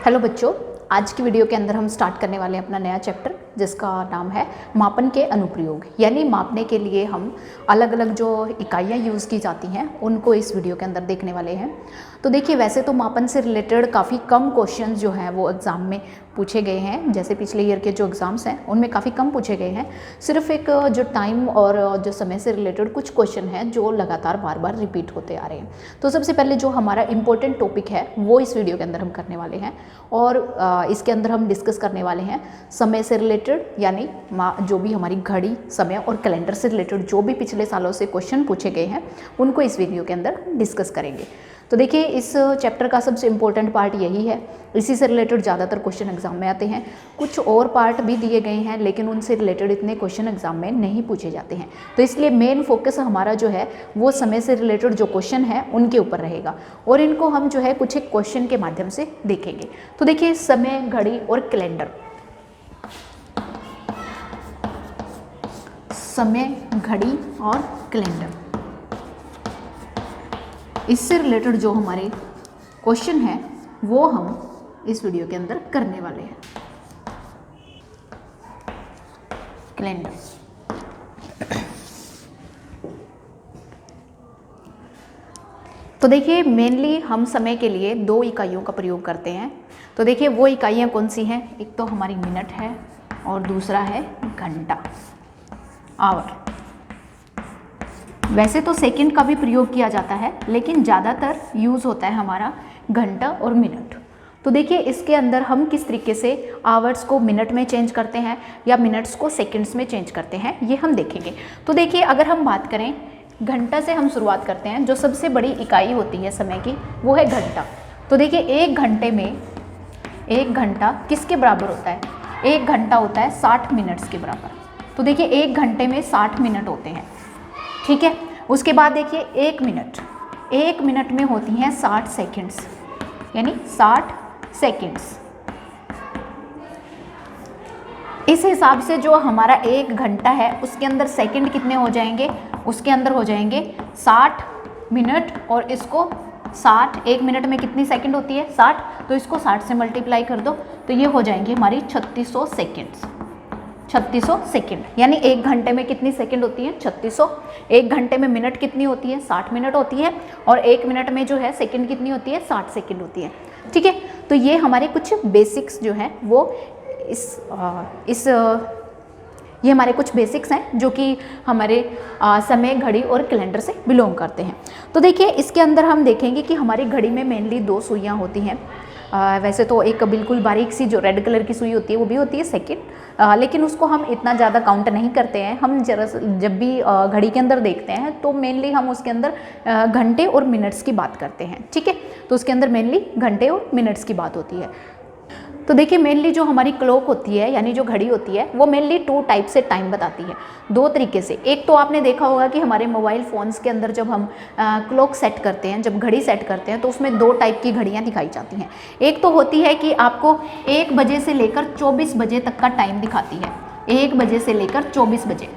Hello बच्चों, आज की वीडियो के अंदर हम स्टार्ट करने वाले हैं अपना नया चैप्टर जिसका नाम है मापन के अनुप्रयोग। यानी मापने के लिए हम अलग अलग जो इकाइयाँ यूज़ की जाती हैं उनको इस वीडियो के अंदर देखने वाले हैं। तो देखिए, वैसे तो मापन से रिलेटेड काफ़ी कम क्वेश्चन जो हैं वो एग्ज़ाम में पूछे गए हैं। जैसे पिछले ईयर के जो एग्ज़ाम्स हैं उनमें काफ़ी कम पूछे गए हैं। सिर्फ एक जो टाइम और जो समय से रिलेटेड कुछ क्वेश्चन हैं जो लगातार बार बार रिपीट होते आ रहे हैं। तो सबसे पहले जो हमारा इम्पोर्टेंट टॉपिक है वो इस वीडियो के अंदर हम करने वाले हैं और इसके अंदर हम डिस्कस करने वाले हैं समय से रिलेटेड, यानी जो भी हमारी घड़ी, समय और कैलेंडर से रिलेटेड जो भी पिछले सालों से क्वेश्चन पूछे गए हैं उनको इस वीडियो के अंदर डिस्कस करेंगे। तो देखिए, इस चैप्टर का सबसे इम्पोर्टेंट पार्ट यही है, इसी से रिलेटेड ज़्यादातर क्वेश्चन एग्जाम में आते हैं। कुछ और पार्ट भी दिए गए हैं लेकिन उनसे रिलेटेड इतने क्वेश्चन एग्जाम में नहीं पूछे जाते हैं। तो इसलिए मेन फोकस हमारा जो है वो समय से रिलेटेड जो क्वेश्चन है उनके ऊपर रहेगा और इनको हम जो है कुछ एक क्वेश्चन के माध्यम से देखेंगे। तो देखिए, समय, घड़ी और कैलेंडर, समय, घड़ी और कैलेंडर, इससे रिलेटेड जो हमारे क्वेश्चन हैं वो हम इस वीडियो के अंदर करने वाले हैं। कैलेंडर, तो देखिए मेनली हम समय के लिए दो इकाइयों का प्रयोग करते हैं। तो देखिए वो इकाइयाँ कौन सी हैं, एक तो हमारी मिनट है और दूसरा है घंटा, आवर। वैसे तो सेकंड का भी प्रयोग किया जाता है लेकिन ज़्यादातर यूज़ होता है हमारा घंटा और मिनट। तो देखिए इसके अंदर हम किस तरीके से आवर्स को मिनट में चेंज करते हैं या मिनट्स को सेकंड्स में चेंज करते हैं ये हम देखेंगे। तो देखिए, अगर हम बात करें घंटा से, हम शुरुआत करते हैं। जो सबसे बड़ी इकाई होती है समय की वो है घंटा। तो देखिए एक घंटे में, एक घंटा किसके बराबर होता है? एक घंटा होता है 60 मिनट्स के बराबर। तो देखिए एक घंटे में 60 मिनट होते हैं, ठीक है। उसके बाद देखिए एक मिनट में होती हैं 60 सेकंड्स, यानी 60 सेकंड्स। इस हिसाब से जो हमारा एक घंटा है उसके अंदर सेकंड कितने हो जाएंगे? उसके अंदर हो जाएंगे 60 मिनट और इसको 60, एक मिनट में कितनी सेकंड होती है? 60, तो इसको 60 से मल्टीप्लाई कर दो तो ये हो जाएंगी हमारी 3600 सेकंड्स। 3600 सेकंड, यानी एक घंटे में कितनी सेकंड होती है? 3600। एक घंटे में मिनट कितनी होती है? 60 मिनट होती है और एक मिनट में जो है सेकंड कितनी होती है? 60 सेकंड होती है, ठीक है। तो ये हमारे कुछ बेसिक्स जो हैं वो ये हमारे कुछ बेसिक्स हैं जो कि हमारे समय, घड़ी और कैलेंडर से बिलोंग करते हैं। तो देखिए इसके अंदर हम देखेंगे कि हमारी घड़ी में मेनली दो सुइयाँ होती हैं। वैसे तो एक बिल्कुल बारीक सी जो रेड कलर की सुई होती है वो भी होती है सेकंड, लेकिन उसको हम इतना ज़्यादा काउंट नहीं करते हैं। हम जब भी घड़ी के अंदर देखते हैं तो मेनली हम उसके अंदर घंटे और मिनट्स की बात करते हैं, ठीक है। तो उसके अंदर मेनली घंटे और मिनट्स की बात होती है। तो देखिए मेनली जो हमारी क्लॉक होती है, यानी जो घड़ी होती है, वो मेनली 2 टाइप से टाइम बताती है, 2 तरीके से। एक तो आपने देखा होगा कि हमारे मोबाइल फ़ोन्स के अंदर जब हम क्लॉक सेट करते हैं, जब घड़ी सेट करते हैं तो उसमें 2 टाइप की घड़ियाँ दिखाई जाती हैं। एक तो होती है कि आपको 1 बजे से लेकर 24 बजे तक का टाइम दिखाती है, 1 बजे से लेकर 24 बजे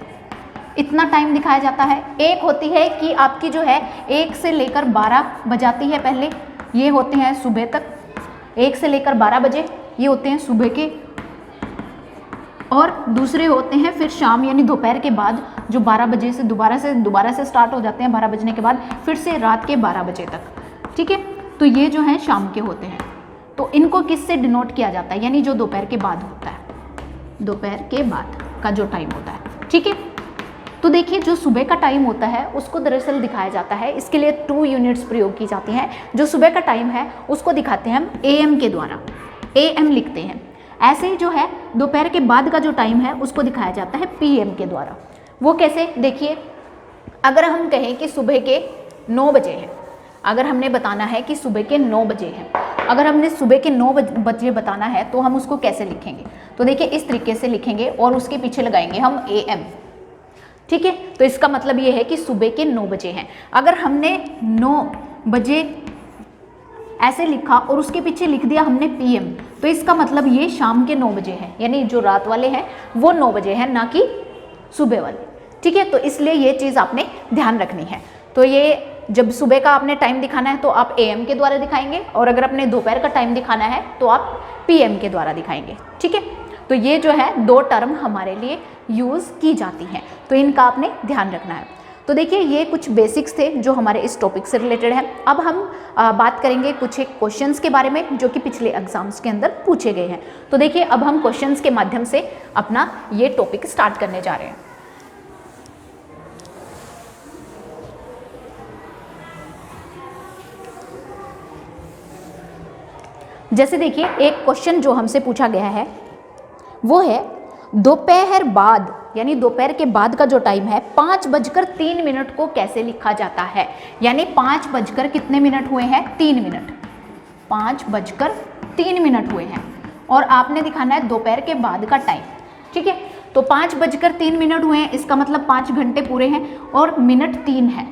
इतना टाइम दिखाया जाता है। एक होती है कि आपकी जो है 1 से लेकर 12 बजाती है, पहले ये होते हैं सुबह तक, 1 से लेकर 12 बजे ये होते हैं सुबह के, और दूसरे होते हैं फिर शाम यानी दोपहर के बाद, जो 12 बजे से दोबारा से स्टार्ट हो जाते हैं 12 बजने के बाद, फिर से रात के 12 बजे तक, ठीक है। तो ये जो है शाम के होते हैं। तो इनको किससे डिनोट किया जाता है? यानी जो दोपहर के बाद होता है, दोपहर के बाद का जो टाइम होता है, ठीक है। तो देखिए जो सुबह का टाइम होता है उसको दरअसल दिखाया जाता है, इसके लिए 2 यूनिट्स प्रयोग की जाती हैं। जो सुबह का टाइम है उसको दिखाते हैं हम AM के द्वारा, AM लिखते हैं। ऐसे ही जो है दोपहर के बाद का जो टाइम है उसको दिखाया जाता है PM के द्वारा। वो कैसे? देखिए, अगर हम कहें कि सुबह के 9 बजे हैं, अगर हमने बताना है कि सुबह के 9 बजे हैं, अगर हमने सुबह के 9 बजे बताना है तो हम उसको कैसे लिखेंगे? तो देखिए इस तरीके से लिखेंगे और उसके पीछे लगाएंगे हम AM, ठीक है। तो इसका मतलब ये है कि सुबह के 9 बजे हैं। अगर हमने 9 बजे ऐसे लिखा और उसके पीछे लिख दिया हमने PM, तो इसका मतलब ये शाम के 9 बजे हैं, यानी जो रात वाले हैं वो 9 बजे हैं, ना कि सुबह वाले, ठीक है। तो इसलिए ये चीज़ आपने ध्यान रखनी है। तो ये जब सुबह का आपने टाइम दिखाना है तो आप AM के द्वारा दिखाएंगे, और अगर अपने दोपहर का टाइम दिखाना है तो आप PM के द्वारा दिखाएंगे। ठीक है, तो ये जो है 2 टर्म हमारे लिए यूज़ की जाती हैं, तो इनका आपने ध्यान रखना है। तो देखिए ये कुछ बेसिक्स थे जो हमारे इस टॉपिक से रिलेटेड है। अब हम बात करेंगे कुछ एक क्वेश्चंस के बारे में जो कि पिछले एग्जाम्स के अंदर पूछे गए हैं। तो देखिए अब हम क्वेश्चंस के माध्यम से अपना ये टॉपिक स्टार्ट करने जा रहे हैं। जैसे देखिए एक क्वेश्चन जो हमसे पूछा गया है वो है दोपहर बाद, यानी दोपहर के बाद का जो टाइम है 5:03 को कैसे लिखा जाता है। यानी 5 बजकर कितने मिनट हुए हैं, 3 मिनट, 5:03 हुए हैं, और आपने दिखाना है दोपहर के बाद का टाइम। ठीक है, तो 5:03 हुए हैं, इसका मतलब 5 घंटे पूरे हैं, और मिनट 3 है।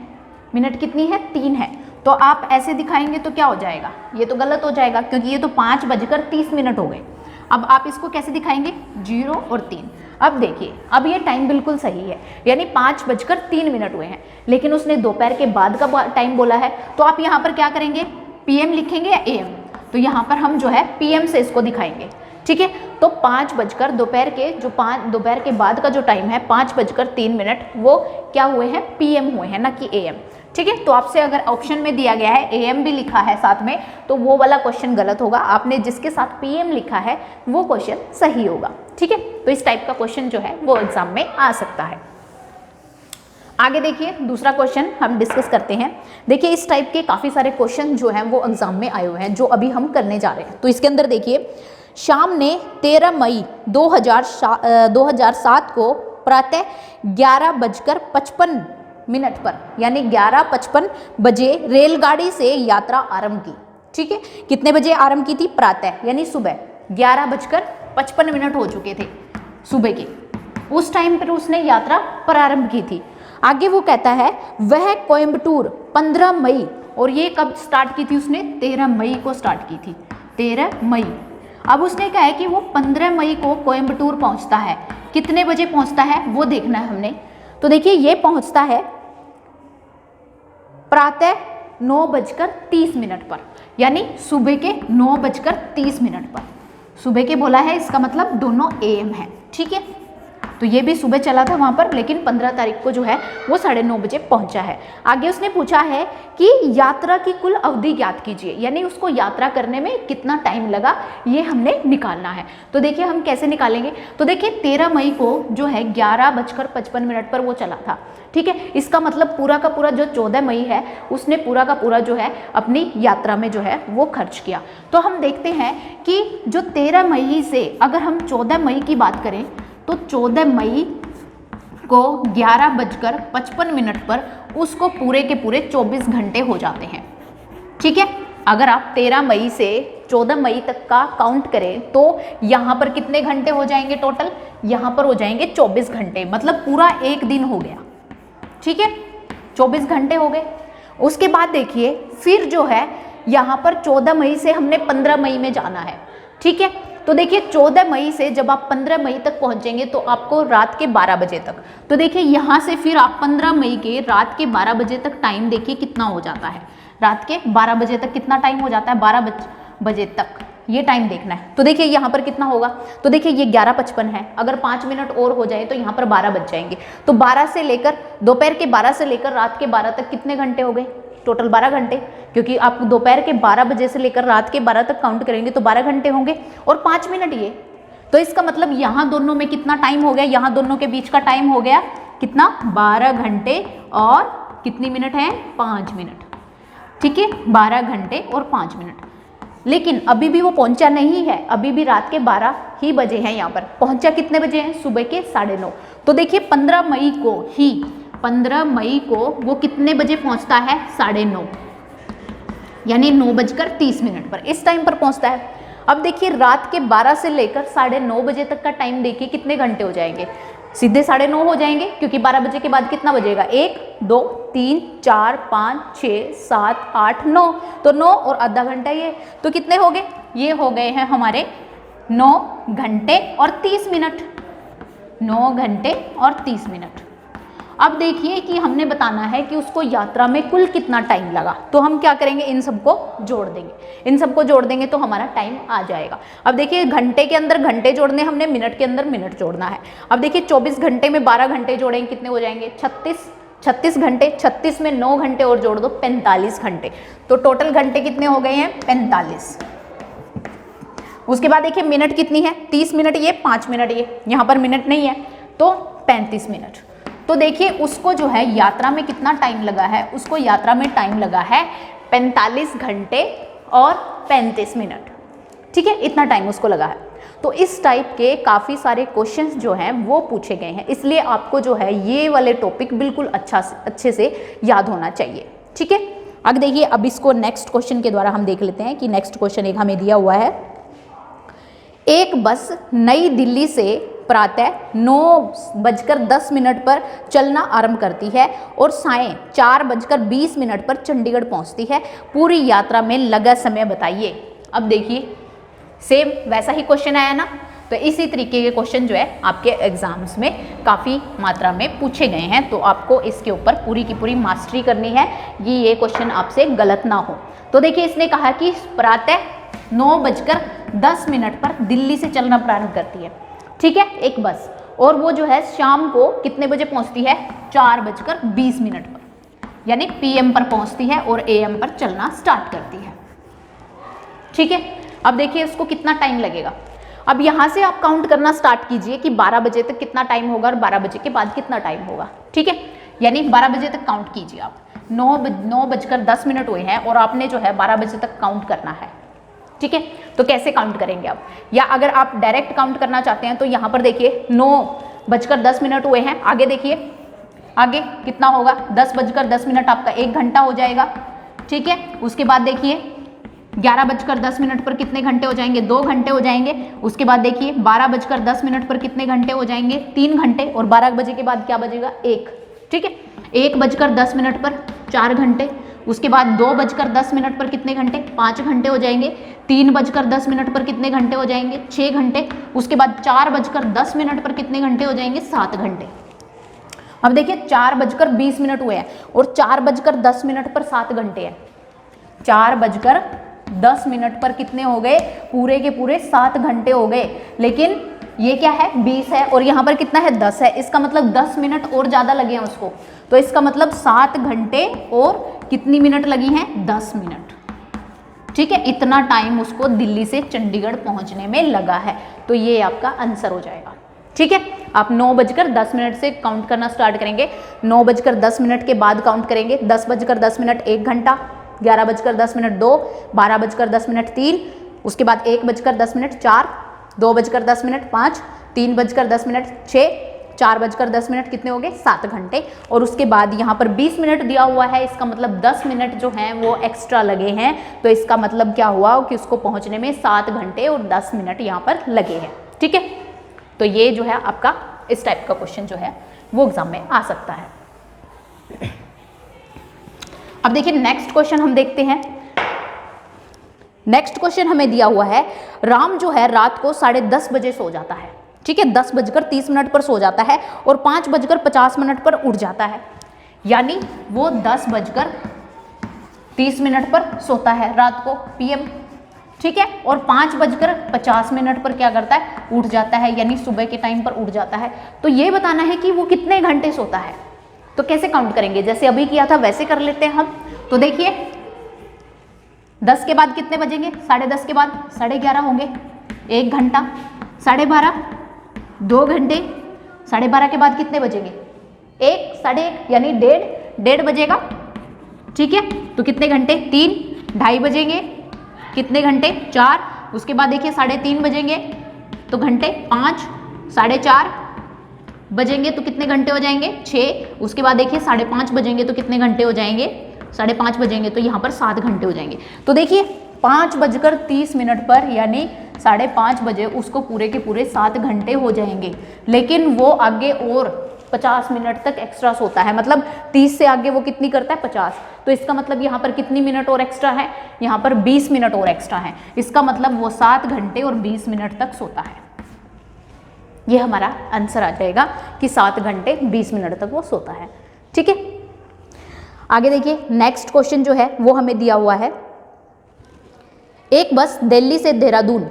मिनट कितनी है, 3 है। तो आप ऐसे दिखाएंगे तो क्या हो जाएगा, ये तो गलत हो जाएगा क्योंकि ये तो 5:30 हो गए। अब आप इसको कैसे दिखाएंगे, 0 और 3। अब देखिए अब ये टाइम बिल्कुल सही है, यानी 5:03 हुए हैं, लेकिन उसने दोपहर के बाद का टाइम बोला है, तो आप यहाँ पर क्या करेंगे, PM लिखेंगे या AM। तो यहाँ पर हम जो है PM से इसको दिखाएंगे। ठीक है, तो 5 बजकर दोपहर के बाद का जो टाइम है 5:03 वो क्या हुए हैं, PM हुए हैं, ना कि AM। ठीक है, तो आपसे अगर ऑप्शन में दिया गया है AM भी लिखा है साथ में, तो वो वाला क्वेश्चन गलत होगा। आपने जिसके साथ PM लिखा है वो क्वेश्चन सही होगा। ठीक है, तो इस टाइप का क्वेश्चन जो है वो एग्जाम में आ सकता है। आगे देखिए दूसरा क्वेश्चन हम डिस्कस करते हैं। देखिए इस टाइप के काफ़ी सारे क्वेश्चन जो हैं वो एग्जाम में आए हुए हैं जो अभी हम करने जा रहे हैं। तो इसके अंदर देखिए शाम ने 13 मई 2007 को प्रातः 11:55 पर, यानी 11:55 बजे रेलगाड़ी से यात्रा आरंभ की। ठीक है, कितने बजे आरंभ की थी, प्रातः यानी सुबह 11:55 हो चुके थे सुबह के, उस टाइम पर उसने यात्रा प्रारंभ की थी। आगे वो कहता है वह कोयम्बटूर 15 मई, और ये कब स्टार्ट की थी उसने, 13 मई को स्टार्ट की थी, 13 मई। अब उसने कहा है कि वो 15 मई को कोयम्बटूर पहुंचता है, कितने बजे पहुंचता है वो देखना है हमने। तो देखिए ये पहुंचता है प्रातः 9:30 पर, यानी सुबह के 9:30 पर। सुबह के बोला है, इसका मतलब दोनों AM है। ठीक है, तो ये भी सुबह चला था वहाँ पर, लेकिन 15 तारीख को जो है वो 9:30 बजे पहुँचा है। आगे उसने पूछा है कि यात्रा की कुल अवधि ज्ञात कीजिए, यानी उसको यात्रा करने में कितना टाइम लगा ये हमने निकालना है। तो देखिए हम कैसे निकालेंगे, तो देखिए 13 मई को जो है 11:55 पर वो चला था। ठीक है, इसका मतलब पूरा का पूरा जो 14 मई है उसने पूरा का पूरा जो है अपनी यात्रा में जो है वो खर्च किया। तो हम देखते हैं कि जो 13 मई से अगर हम 14 मई की बात करें तो 14 मई को 11:55 पर उसको पूरे के पूरे 24 घंटे हो जाते हैं। ठीक है, अगर आप 13 मई से 14 मई तक का काउंट करें तो यहाँ पर कितने घंटे हो जाएंगे टोटल, यहाँ पर हो जाएंगे 24 घंटे, मतलब पूरा एक दिन हो गया। ठीक है, 24 घंटे हो गए। उसके बाद देखिए फिर जो है यहाँ पर 14 मई से हमने 15 मई में जाना है। ठीक है, तो देखिए 14 मई से जब आप 15 मई तक पहुंचेंगे तो आपको रात के 12 बजे तक, तो देखिए यहाँ से फिर आप 15 मई के रात के 12 बजे तक टाइम देखिए कितना हो जाता है। रात के 12 बजे तक कितना टाइम हो जाता है, 12 बजे तक ये टाइम देखना है। तो देखिए यहाँ पर कितना होगा, तो देखिए ये 11:55 है, अगर 5 मिनट और हो जाए तो यहाँ पर 12 बज जाएंगे। तो 12 से लेकर दोपहर के 12 से लेकर रात के 12 तक कितने घंटे हो गए, टोटल 12 घंटे, क्योंकि आप दोपहर के 12 बजे से लेकर रात के 12 तक काउंट करेंगे तो 12 घंटे होंगे और 5 मिनट ये। तो इसका मतलब यहाँ दोनों में कितना टाइम हो गया, यहाँ दोनों के बीच का टाइम हो गया कितना, 12 घंटे और कितनी मिनट है, 5 मिनट। ठीक है, 12 घंटे और 5 मिनट। लेकिन अभी भी वो पहुंचा नहीं है, अभी भी रात के 12 ही बजे हैं। यहाँ पर पहुंचा कितने बजे हैं, सुबह के 9:30। तो देखिए 15 मई को वो कितने बजे पहुंचता है, 9:30, यानी 9:30 पर इस टाइम पर पहुंचता है। अब देखिए रात के 12 से लेकर 9:30 बजे तक का टाइम देखिए कितने घंटे हो जाएंगे, सीधे 9:30 हो जाएंगे, क्योंकि 12 बजे के बाद कितना बजेगा, 1 2 3 4 5 6 7 8 9, तो 9 और आधा घंटा ये, तो कितने हो गए, ये हो गए हैं हमारे 9 घंटे और 30 मिनट, 9 घंटे और 30 मिनट। अब देखिए कि हमने बताना है कि उसको यात्रा में कुल कितना टाइम लगा, तो हम क्या करेंगे, इन सबको जोड़ देंगे। इन सबको जोड़ देंगे तो हमारा टाइम आ जाएगा। अब देखिए घंटे के अंदर घंटे जोड़ने, हमने मिनट के अंदर मिनट जोड़ना है। अब देखिए 24 घंटे में 12 घंटे जोड़ेंगे, कितने हो जाएंगे, 36 घंटे। 36 में 9 घंटे और जोड़ दो, 45 घंटे। तो टोटल घंटे कितने हो गए हैं, 45। उसके बाद देखिए मिनट कितनी है, 30 मिनट ये, 5 मिनट ये, यहाँ पर मिनट नहीं है तो 35 मिनट। तो देखिए उसको जो है यात्रा में कितना टाइम लगा है, उसको यात्रा में टाइम लगा है 45 घंटे और 35 मिनट। ठीक है, इतना टाइम उसको लगा है। तो इस टाइप के काफ़ी सारे क्वेश्चंस जो हैं वो पूछे गए हैं, इसलिए आपको जो है ये वाले टॉपिक बिल्कुल अच्छे से याद होना चाहिए। ठीक है, अब देखिए अब इसको नेक्स्ट क्वेश्चन के द्वारा हम देख लेते हैं कि नेक्स्ट क्वेश्चन एक हमें दिया हुआ है। एक बस नई दिल्ली से प्रातः 9:10 पर चलना आरंभ करती है और सायं 4:20 पर चंडीगढ़ पहुंचती है। पूरी यात्रा में लगा समय बताइए। अब देखिए सेम वैसा ही क्वेश्चन आया ना, तो इसी तरीके के क्वेश्चन जो है आपके एग्जाम्स में काफ़ी मात्रा में पूछे गए हैं। तो आपको इसके ऊपर पूरी की पूरी मास्टरी करनी है कि ये क्वेश्चन आपसे गलत ना हो। तो देखिए इसने कहा कि प्रातः 9:10 पर दिल्ली से चलना प्रारंभ करती है। ठीक है, एक बस, और वो जो है शाम को कितने बजे पहुंचती है, 4:20 पर, यानी पीएम पर पहुंचती है और एएम पर चलना स्टार्ट करती है। ठीक है, अब देखिए इसको कितना टाइम लगेगा। अब यहाँ से आप काउंट करना स्टार्ट कीजिए कि 12 बजे तक कितना टाइम होगा और 12 बजे के बाद कितना टाइम होगा। ठीक है, यानी 12 बजे तक काउंट कीजिए आप। 9:10 हुए हैं और आपने जो है 12 बजे तक काउंट करना है। ठीक है, तो कैसे काउंट करेंगे आप, या अगर आप डायरेक्ट काउंट करना चाहते हैं तो यहाँ पर देखिए 9:10 हुए हैं, आगे देखिए आगे कितना होगा, 10:10 आपका 1 घंटा हो जाएगा। ठीक है, उसके बाद देखिए 11:10 पर कितने घंटे हो जाएंगे, 2 घंटे हो जाएंगे। उसके बाद देखिए 12:10 पर कितने घंटे हो जाएंगे, 3 घंटे, और 12 बजे के बाद क्या बजेगा, 1। ठीक है, 1:10 पर 4 घंटे। उसके बाद 2:10 पर कितने घंटे, 5 घंटे हो जाएंगे। 3:10 पर कितने घंटे हो जाएंगे, 6 घंटे। उसके बाद 4:10 पर कितने घंटे हो जाएंगे, 7 घंटे। अब देखिए 4:20 हुए हैं और 4:10 पर 7 घंटे हैं। 4:10 पर कितने हो गए, पूरे के पूरे 7 घंटे हो गए। लेकिन ये क्या है, 20 है और यहाँ पर कितना है, 10 है। इसका मतलब 10 मिनट और ज़्यादा लगे हैं उसको, तो इसका मतलब 7 घंटे और कितनी मिनट लगी हैं, 10 मिनट। ठीक है, इतना टाइम उसको दिल्ली से चंडीगढ़ पहुँचने में लगा है। तो ये आपका आंसर हो जाएगा। ठीक है, आप 9:10 से काउंट करना स्टार्ट करेंगे। 9:10 के बाद काउंट करेंगे, 10:10 1 घंटा, 11:10 2, 12:10 3, उसके बाद 1:10 4, 2:10 5, 3:10 6, 4:10 कितने हो गए, 7 घंटे। और उसके बाद यहाँ पर 20 मिनट दिया हुआ है, इसका मतलब 10 मिनट जो हैं वो एक्स्ट्रा लगे हैं। तो इसका मतलब क्या हुआ कि उसको पहुँचने में 7 घंटे और 10 मिनट यहाँ पर लगे हैं। ठीक है, तो ये जो है आपका इस टाइप का क्वेश्चन जो है वो एग्जाम में आ सकता है। अब देखिए नेक्स्ट क्वेश्चन हम देखते हैं। नेक्स्ट क्वेश्चन हमें दिया हुआ है, राम जो है रात को 10:30 बजे सो जाता है। ठीक है, 10:30 पर सो जाता है और 5:50 पर उठ जाता है, यानी वो 10:30 पर सोता है रात को पीएम। ठीक है, और 5:50 पर क्या करता है, उठ जाता है, यानी सुबह के टाइम पर उठ जाता है। तो ये बताना है कि वो कितने घंटे सोता है। तो कैसे काउंट करेंगे, जैसे अभी किया था वैसे कर लेते हैं हम। तो देखिए 10 के बाद कितने बजेंगे, 10:30 के बाद 11:30 होंगे, 1 घंटा। 12:30 2 घंटे, 12:30 के बाद कितने बजेंगे, 1, 1:30, यानी 1:30 बजेगा। ठीक है, तो कितने घंटे, 3, 2:30 बजेंगे, कितने घंटे, 4। उसके बाद देखिए 3:30 बजेंगे तो घंटे 5, 4:30 बजेंगे तो कितने घंटे हो जाएंगे, 6। उसके बाद देखिए 5:30 बजेंगे तो कितने घंटे हो जाएंगे, 5:30 बजेंगे तो यहाँ पर 7 घंटे हो जाएंगे। तो देखिए 5:30 पर यानी 5:30 बजे उसको पूरे के पूरे 7 घंटे हो जाएंगे। लेकिन वो आगे और 50 मिनट तक एक्स्ट्रा सोता है, मतलब 30 से आगे वो कितनी करता है, 50। तो इसका मतलब यहाँ पर कितनी मिनट और एक्स्ट्रा है, यहाँ पर 20 मिनट और एक्स्ट्रा है। इसका मतलब वो 7 घंटे और 20 मिनट तक सोता है। ये हमारा आंसर आ जाएगा कि 7 घंटे 20 मिनट तक वो सोता है। ठीक है, आगे देखिए नेक्स्ट क्वेश्चन जो है वो हमें दिया हुआ है, एक बस दिल्ली से देहरादून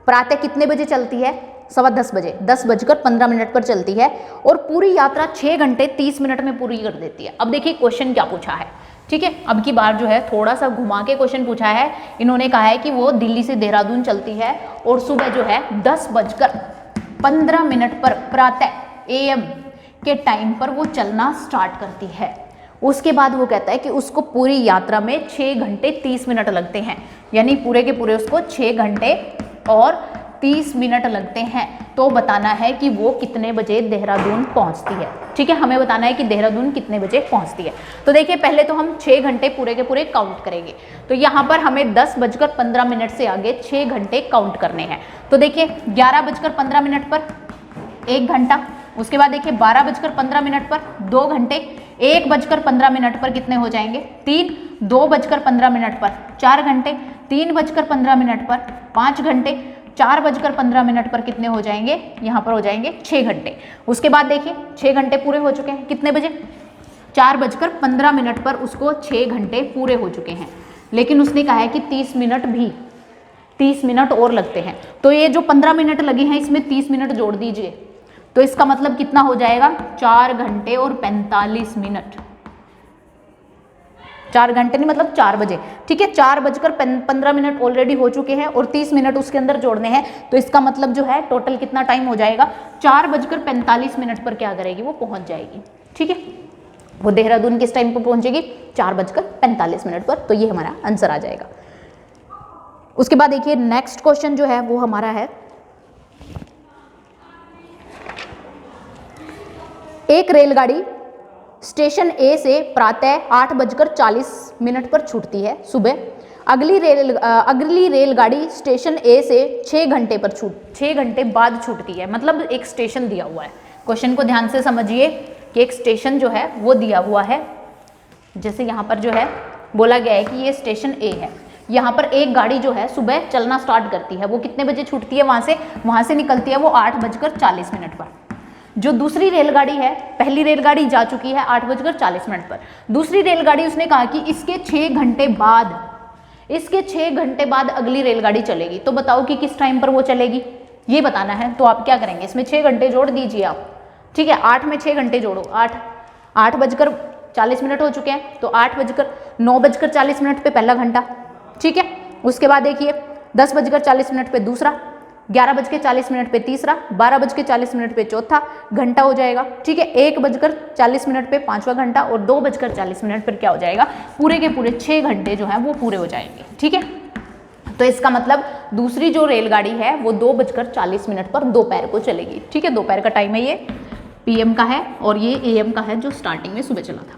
प्रातः कितने बजे चलती है? 10:15 बजे, 10:15 पर चलती है और पूरी यात्रा 6 घंटे 30 मिनट में पूरी कर देती है। अब देखिए क्वेश्चन क्या पूछा है। ठीक है, अब की बार जो है थोड़ा सा घुमा के क्वेश्चन पूछा है। इन्होंने कहा है कि वो दिल्ली से देहरादून चलती है और सुबह जो है 10:15 पर प्रातः AM के टाइम पर वो चलना स्टार्ट करती है। उसके बाद वो कहता है कि उसको पूरी यात्रा में 6 घंटे 30 मिनट लगते हैं, यानी पूरे के पूरे उसको 6 घंटे और 30 मिनट लगते हैं। तो बताना है कि वो कितने बजे देहरादून पहुंचती है। ठीक है, हमें बताना है कि देहरादून कितने बजे पहुंचती है। तो देखिए पहले तो हम 6 घंटे पूरे के पूरे काउंट करेंगे। तो यहाँ पर हमें 10:15 से आगे 6 घंटे काउंट करने हैं। तो देखिए 11:15 पर 1 घंटा, उसके बाद देखिए 12:15 पर 2 घंटे, 1:15 पर कितने हो जाएंगे? 3, 2:15 पर 4 घंटे, 3:15 पर 5 घंटे, 4:15 पर कितने हो जाएंगे? यहाँ पर हो जाएंगे 6 घंटे। उसके बाद देखिए 6 घंटे पूरे हो चुके हैं, कितने बजे? 4:15 पर उसको 6 घंटे पूरे हो चुके हैं, लेकिन उसने कहा है कि 30 मिनट और लगते हैं। तो ये जो 15 मिनट लगे हैं इसमें 30 मिनट जोड़ दीजिए, तो इसका मतलब कितना हो जाएगा? 4 घंटे और 45 मिनट। 4 घंटे नहीं मतलब 4 बजे। ठीक है, 4:15 ऑलरेडी हो चुके हैं और 30 मिनट उसके अंदर जोड़ने हैं। तो इसका मतलब जो है टोटल कितना टाइम हो जाएगा? 4:45 पर क्या करेगी? वो पहुंच जाएगी। ठीक है, वो देहरादून किस टाइम पर पहुंचेगी? 4:45 पर। तो ये हमारा आंसर आ जाएगा। उसके बाद देखिए नेक्स्ट क्वेश्चन जो है वो हमारा है, एक रेलगाड़ी स्टेशन ए से प्रातः 8:40 पर छूटती है सुबह। अगली रेलगाड़ी स्टेशन ए से 6 घंटे बाद छूटती है। मतलब एक स्टेशन दिया हुआ है, क्वेश्चन को ध्यान से समझिए कि एक स्टेशन जो है वो दिया हुआ है। जैसे यहाँ पर जो है बोला गया है कि ये स्टेशन ए है, यहाँ पर एक गाड़ी जो है सुबह चलना स्टार्ट करती है। वो कितने बजे छूटती है? वहाँ से निकलती है वो 8:40 पर। जो दूसरी रेलगाड़ी है, पहली रेलगाड़ी जा चुकी है 8:40 पर, दूसरी रेलगाड़ी उसने कहा कि इसके 6 घंटे बाद अगली रेलगाड़ी चलेगी। तो बताओ कि किस टाइम पर वो चलेगी, ये बताना है। तो आप क्या करेंगे, इसमें 6 घंटे जोड़ दीजिए आप। ठीक है, 8 में 6 घंटे जोड़ो, 8:40 हो चुके हैं, तो 9:40 पे पहला घंटा। ठीक है, उसके बाद देखिए 10:40 पे दूसरा, 11:40 पे तीसरा, 12:40 पे चौथा घंटा हो जाएगा। ठीक है, 1:40 पे पांचवा घंटा और 2:40 पर क्या हो जाएगा? पूरे के पूरे 6 घंटे जो है वो पूरे हो जाएंगे। ठीक है, तो इसका मतलब दूसरी जो रेलगाड़ी है वो 2:40 पर दोपहर को चलेगी। ठीक है, दोपहर का टाइम है, ये PM का है और ये AM का है जो स्टार्टिंग में सुबह चला था।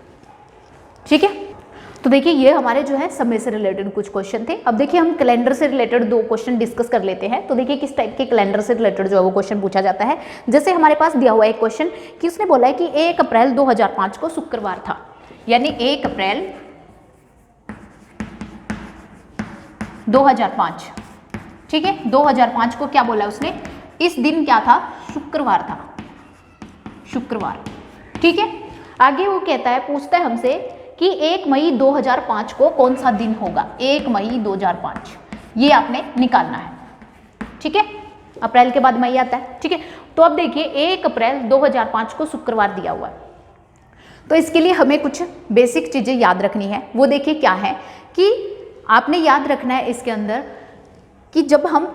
ठीक है, तो देखिए ये हमारे जो है समय से रिलेटेड कुछ क्वेश्चन थे। अब देखिए हम कैलेंडर से रिलेटेड 2 क्वेश्चन डिस्कस कर लेते हैं। तो देखिए किस टाइप के कैलेंडर से रिलेटेड जो है वो क्वेश्चन पूछा जाता है। जैसे हमारे पास दिया हुआ एक क्वेश्चन कि उसने बोला है कि 1 अप्रैल 2005 को शुक्रवार था, यानी 1 अप्रैल 2005। ठीक है, 2005 को क्या बोला उसने? इस दिन क्या था? शुक्रवार था, शुक्रवार। ठीक है, आगे वो कहता है, पूछता है हमसे कि 1 मई 2005 को कौन सा दिन होगा? 1 मई 2005 ये आपने निकालना है। ठीक है, अप्रैल के बाद मई आता है। ठीक है, तो अब देखिए 1 अप्रैल 2005 को शुक्रवार दिया हुआ है, तो इसके लिए हमें कुछ बेसिक चीजें याद रखनी है। वो देखिए क्या है कि आपने याद रखना है इसके अंदर कि जब हम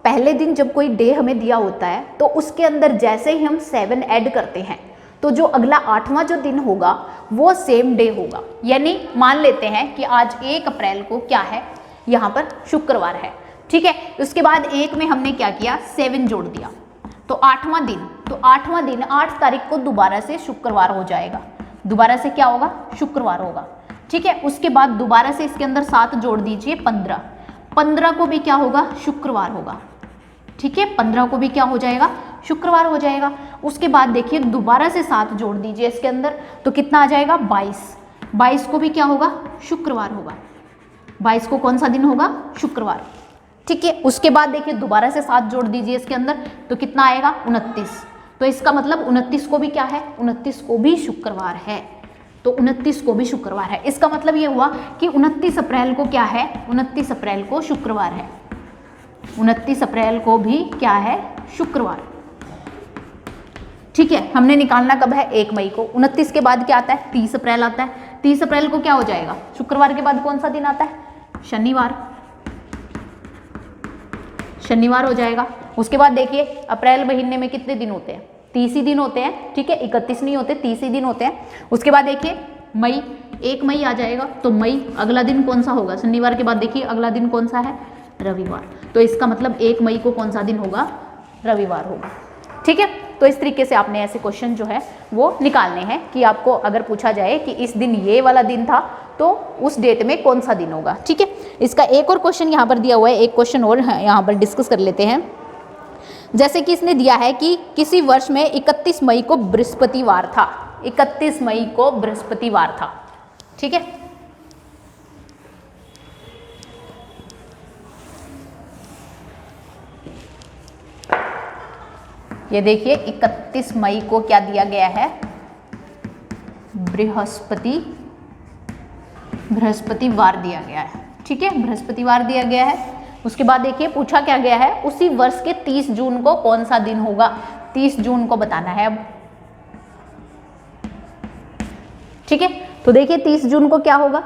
पहले दिन जब कोई डे हमें दिया होता है तो उसके अंदर जैसे ही हम 7 ऐड करते हैं तो जो अगला 8वां जो दिन होगा वो सेम डे होगा। यानी मान लेते हैं कि आज 1 अप्रैल को क्या है, यहाँ पर शुक्रवार है। ठीक है, उसके बाद 1 में हमने क्या किया? 7 जोड़ दिया, तो 8वां दिन, तो 8वां दिन 8 तारीख को दोबारा से शुक्रवार हो जाएगा। दोबारा से क्या होगा? शुक्रवार होगा। ठीक है, उसके बाद दोबारा से इसके अंदर 7 जोड़ दीजिए, 15। 15 को भी क्या होगा? शुक्रवार होगा। ठीक है, 15 को भी क्या हो जाएगा? शुक्रवार हो जाएगा। उसके बाद देखिए दोबारा से 7 जोड़ दीजिए इसके अंदर, तो कितना आ जाएगा? 22। 22 को भी क्या होगा? शुक्रवार होगा। 22 को कौन सा दिन होगा? शुक्रवार। ठीक है। उसके बाद देखिए दोबारा से 7 जोड़ दीजिए इसके अंदर, तो कितना आएगा 29। तो इसका मतलब 29 को भी क्या है, 29 को भी शुक्रवार है। तो 29 को भी शुक्रवार है। इसका मतलब ये हुआ कि 29 अप्रैल को क्या है, 29 अप्रैल को शुक्रवार है। 29 अप्रैल को भी क्या है, शुक्रवार। ठीक है, हमने निकालना कब है, 1 मई को। 29 के बाद क्या आता है, 30 अप्रैल आता है। 30 अप्रैल को क्या हो जाएगा, शुक्रवार के बाद कौन सा दिन आता है, शनिवार। शनिवार हो जाएगा। उसके बाद देखिए अप्रैल महीने में कितने दिन होते हैं, 30 ही दिन होते हैं। ठीक है, 31 नहीं होते, 30 ही दिन होते हैं। उसके बाद देखिए मई, 1 मई आ जाएगा। तो मई अगला दिन कौन सा होगा, शनिवार के बाद देखिए अगला दिन कौन सा है, रविवार। तो इसका मतलब 1 मई को कौन सा दिन होगा, रविवार होगा। ठीक है, तो इस तरीके से आपने ऐसे क्वेश्चन जो है वो निकालने हैं कि आपको अगर पूछा जाए कि इस दिन ये वाला दिन था तो उस डेट में कौन सा दिन होगा। ठीक है, इसका एक और क्वेश्चन यहाँ पर दिया हुआ है, एक क्वेश्चन और यहाँ पर डिस्कस कर लेते हैं। जैसे कि इसने दिया है कि किसी वर्ष में 31 मई को बृहस्पतिवार था, 31 मई को बृहस्पतिवार था। ठीक है, ये देखिए 31 मई को क्या दिया गया है, बृहस्पतिवार दिया गया है। ठीक है, बृहस्पतिवार दिया गया है। उसके बाद देखिए पूछा क्या गया है, उसी वर्ष के 30 जून को कौन सा दिन होगा, 30 जून को बताना है अब। ठीक है, तो देखिए 30 जून को क्या होगा,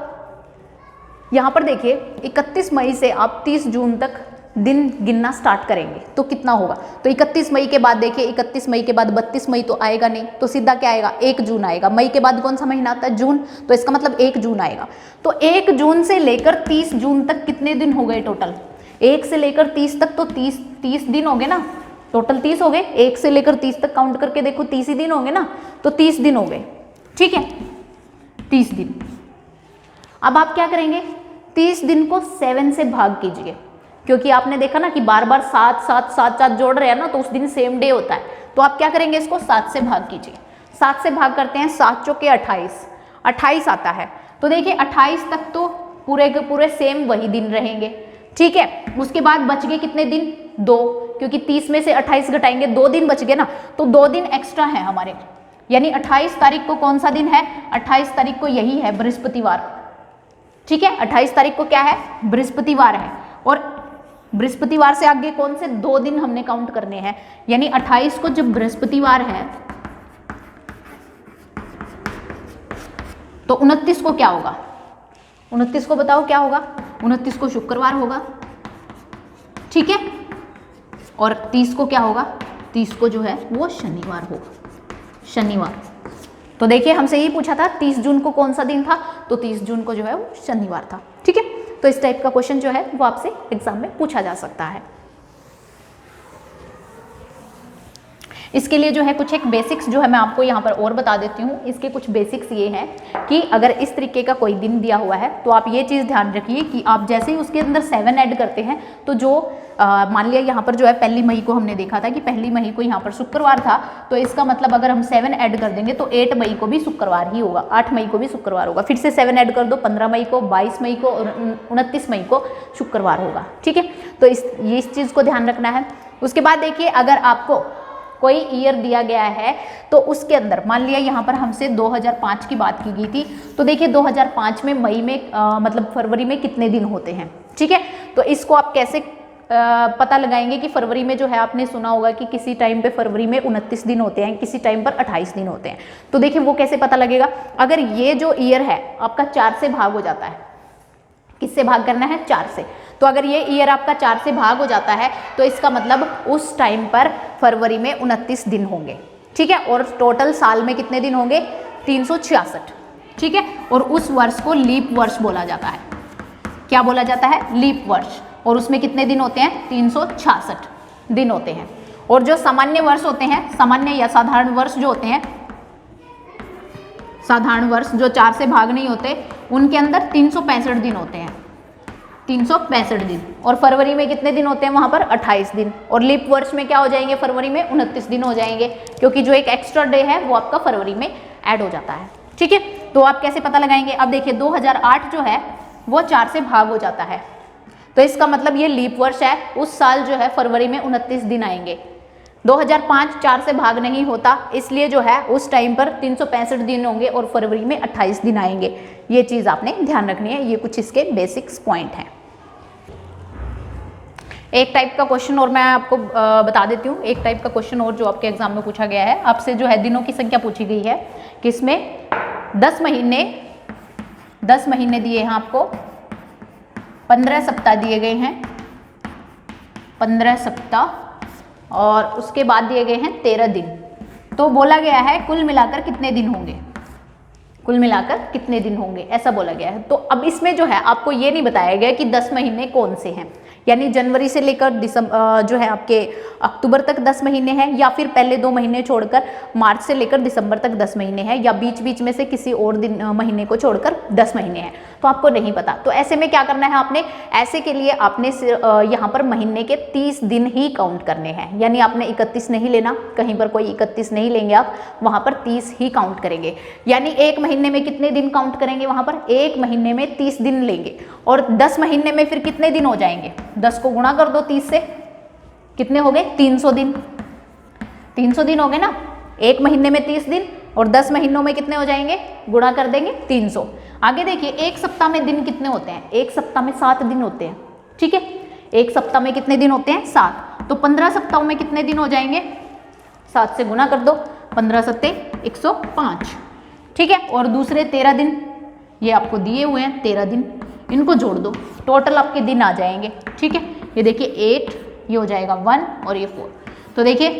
यहां पर देखिए 31 मई से आप 30 जून तक दिन गिनना स्टार्ट करेंगे तो कितना होगा। तो 31 मई के बाद देखिए 31 मई के बाद 32 मई तो आएगा नहीं, तो सीधा क्या आएगा, 1 जून आएगा। मई के बाद कौन सा महीना आता है, जून। तो इसका मतलब 1 जून आएगा। तो 1 जून से लेकर 30 जून तक कितने दिन हो गए टोटल, 1 से लेकर 30 तक तो 30 दिन हो गए ना, टोटल 30 हो गए। 1 से लेकर 30 तक काउंट करके देखो 30 ही दिन हो गए ना, तो 30 दिन हो गए। ठीक है, 30 दिन। अब आप क्या करेंगे, 30 दिन को 7 से भाग कीजिए, क्योंकि आपने देखा ना कि बार बार 7 7 7 7 जोड़ रहे हैं ना, तो उस दिन सेम डे होता है। तो आप क्या करेंगे, इसको 7 से भाग कीजिए। 7 से भाग करते हैं, 7 चौके 28, 28 आता है। तो देखिए 28 तक तो पूरे के पूरे सेम वही दिन रहेंगे। ठीक है, उसके बाद बच गए कितने दिन, 2, क्योंकि 30 में से 28 घटाएंगे, 2 दिन बच गए ना, तो 2 दिन एक्स्ट्रा है हमारे। यानी 28 तारीख को कौन सा दिन है, 28 तारीख को यही है, बृहस्पतिवार। ठीक है, 28 तारीख को क्या है, बृहस्पतिवार है। और बृहस्पतिवार से आगे कौन से 2 दिन हमने काउंट करने हैं, यानी 28 को जब बृहस्पतिवार है तो 29 को क्या होगा, 29 को बताओ क्या होगा, 29 को शुक्रवार होगा। ठीक है, और 30 को क्या होगा, 30 को जो है वो शनिवार होगा, शनिवार। तो देखिए हमसे यही पूछा था 30 जून को कौन सा दिन था, तो 30 जून को जो है वो शनिवार था। ठीक है, तो इस टाइप का क्वेश्चन जो है वो आपसे एग्जाम में पूछा जा सकता है। इसके लिए जो है कुछ एक बेसिक्स जो है मैं आपको यहाँ पर और बता देती हूँ। इसके कुछ बेसिक्स ये हैं कि अगर इस तरीके का कोई दिन दिया हुआ है तो आप ये चीज़ ध्यान रखिए कि आप जैसे ही उसके अंदर 7 ऐड करते हैं तो जो मान लिया यहाँ पर जो है 1 मई को हमने देखा था कि 1 मई को यहाँ पर शुक्रवार था, तो इसका मतलब अगर हम 7 ऐड कर देंगे तो 8 मई को भी शुक्रवार ही होगा, 8 मई को भी शुक्रवार होगा। फिर से 7 ऐड कर दो, 15 मई को, 22 मई को और 29 मई को शुक्रवार होगा। ठीक है, तो इस चीज़ को ध्यान रखना है। उसके बाद देखिए अगर आपको कोई ईयर दिया गया है तो उसके अंदर मान लिया यहाँ पर हमसे 2005 की बात की गई थी, तो देखिए 2005 में मई में मतलब फरवरी में कितने दिन होते हैं। ठीक है, तो इसको आप कैसे पता लगाएंगे कि फरवरी में जो है आपने सुना होगा कि किसी टाइम पे फरवरी में 29 दिन होते हैं, किसी टाइम पर 28 दिन होते हैं। तो देखिए वो कैसे पता लगेगा, अगर ये जो ईयर है आपका 4 से भाग हो जाता है, किससे भाग करना है, 4 से। तो अगर ये ईयर आपका 4 से भाग हो जाता है तो इसका मतलब उस टाइम पर फरवरी में 29 दिन होंगे। ठीक है, और टोटल साल में कितने दिन होंगे, 366। ठीक है, और उस वर्ष को लीप वर्ष बोला जाता है। क्या बोला जाता है, लीप वर्ष। और उसमें कितने दिन होते हैं, 366 दिन होते हैं। और जो सामान्य वर्ष होते हैं, सामान्य या साधारण वर्ष जो होते हैं, साधारण वर्ष जो 4 से भाग नहीं होते, उनके अंदर 365 दिन होते हैं, 365 दिन। और फरवरी में कितने दिन होते हैं, वहां पर 28 दिन। और लीप वर्ष में क्या हो जाएंगे, फरवरी में 29 दिन हो जाएंगे, क्योंकि जो एक एक्स्ट्रा डे है वो आपका फरवरी में ऐड हो जाता है। ठीक है, तो आप कैसे पता लगाएंगे, अब देखिए 2008 जो है वो 4 से भाग हो जाता है। तो इसका मतलब ये लीप वर्ष है, उस साल जो है फरवरी में 29 दिन आएंगे। 2005 4 से भाग नहीं होता, इसलिए जो है उस टाइम पर 365 दिन होंगे और फरवरी में 28 दिन आएंगे। ये चीज़ आपने ध्यान रखनी है, ये कुछ इसके बेसिक्स पॉइंट हैं। एक टाइप का क्वेश्चन और मैं आपको बता देती हूँ, एक टाइप का क्वेश्चन और जो आपके एग्जाम में पूछा गया है, आपसे जो है दिनों की संख्या पूछी गई है, किसमें 10 महीने दिए हैं आपको, 15 सप्ताह दिए गए हैं, 15 सप्ताह, और उसके बाद दिए गए हैं 13 दिन। तो बोला गया है कुल मिलाकर कितने दिन होंगे, कुल मिलाकर कितने दिन होंगे, ऐसा बोला गया है। तो अब इसमें जो है आपको ये नहीं बताया गया कि 10 महीने कौन से हैं, यानी जनवरी से लेकर दिसंबर जो है आपके अक्टूबर तक 10 महीने हैं, या फिर पहले 2 महीने छोड़कर मार्च से लेकर दिसंबर तक 10 महीने हैं, या बीच बीच में से किसी और दिन महीने को छोड़कर 10 महीने हैं, तो आपको नहीं पता। तो ऐसे में क्या करना है आपने, ऐसे के लिए आपने यहाँ पर महीने के 30 दिन ही काउंट करने हैं, यानी आपने 31 नहीं लेना, कहीं पर कोई 31 नहीं लेंगे आप, वहाँ पर 30 ही काउंट करेंगे। यानी एक महीने में कितने दिन काउंट करेंगे, वहाँ पर एक महीने में 30 दिन लेंगे, और 10 महीने में फिर कितने दिन हो जाएंगे, 10 को गुणा कर दो 30 से, कितने हो गए 300 दिन, 300 दिन हो गए ना, एक महीने में 30 दिन, और 10 महीनों में कितने हो जाएंगे, गुणा कर देंगे 300। आगे देखिए एक सप्ताह में दिन कितने होते हैं, एक सप्ताह में 7 दिन होते हैं, ठीक है, एक सप्ताह में कितने दिन होते हैं 7, तो 15 सप्ताहों में कितने दिन हो जाएंगे, 7 से गुणा कर दो, 15 सत्ते 105, ठीक है, और दूसरे 13 दिन ये आपको दिए हुए हैं 13 दिन, इनको जोड़ दो, टोटल आपके दिन आ जाएंगे, ठीक है, ये देखिए 8, ये हो जाएगा 1 और ये 4, तो देखिए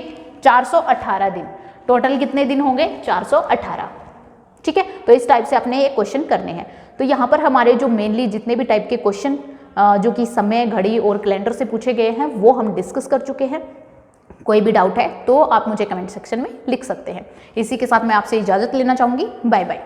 418 दिन, टोटल कितने दिन होंगे 418, ठीक है। तो इस टाइप से आपने ये क्वेश्चन करने हैं। तो यहाँ पर हमारे जो मेनली जितने भी टाइप के क्वेश्चन जो कि समय, घड़ी और कैलेंडर से पूछे गए हैं वो हम डिस्कस कर चुके हैं। कोई भी डाउट है तो आप मुझे कमेंट सेक्शन में लिख सकते हैं। इसी के साथ मैं आपसे इजाज़त लेना चाहूँगी। Bye bye.